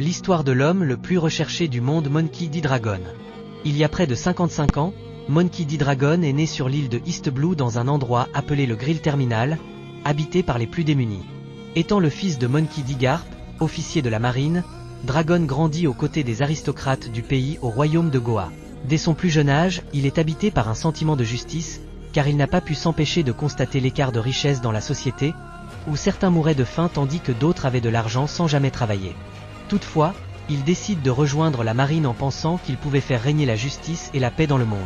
L'histoire de l'homme le plus recherché du monde, Monkey D. Dragon. Il y a près de 55 ans, Monkey D. Dragon est né sur l'île de East Blue dans un endroit appelé le Grill Terminal, habité par les plus démunis. Étant le fils de Monkey D. Garp, officier de la marine, Dragon grandit aux côtés des aristocrates du pays au royaume de Goa. Dès son plus jeune âge, il est habité par un sentiment de justice, car il n'a pas pu s'empêcher de constater l'écart de richesse dans la société, où certains mouraient de faim tandis que d'autres avaient de l'argent sans jamais travailler. Toutefois, il décide de rejoindre la marine en pensant qu'il pouvait faire régner la justice et la paix dans le monde.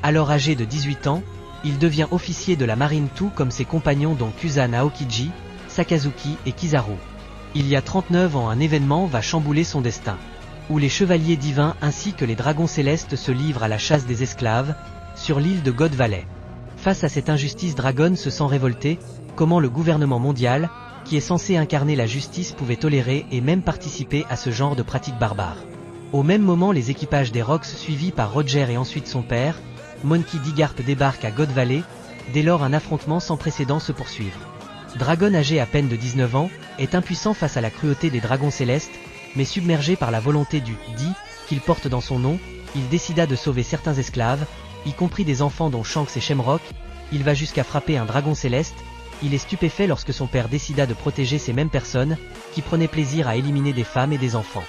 Alors âgé de 18 ans, il devient officier de la marine tout comme ses compagnons dont Kusan Aokiji, Sakazuki et Kizaru. Il y a 39 ans, un événement va chambouler son destin, où les chevaliers divins ainsi que les dragons célestes se livrent à la chasse des esclaves, sur l'île de God Valley. Face à cette injustice, Dragon se sent révolté. Comment le gouvernement mondial, qui est censé incarner la justice, pouvait tolérer et même participer à ce genre de pratiques barbares. Au même moment, les équipages des Rocks suivis par Roger et ensuite son père, Monkey D. Garp, débarquent à God Valley. Dès lors, un affrontement sans précédent se poursuit. Dragon, âgé à peine de 19 ans, est impuissant face à la cruauté des dragons célestes, mais submergé par la volonté du « Di » qu'il porte dans son nom, il décida de sauver certains esclaves, y compris des enfants dont Shanks et Shamrock. Il va jusqu'à frapper un dragon céleste. Il est stupéfait lorsque son père décida de protéger ces mêmes personnes, qui prenaient plaisir à éliminer des femmes et des enfants.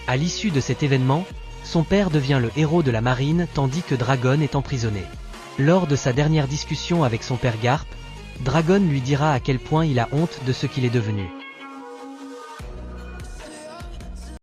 À l'issue de cet événement, son père devient le héros de la marine tandis que Dragon est emprisonné. Lors de sa dernière discussion avec son père Garp, Dragon lui dira à quel point il a honte de ce qu'il est devenu.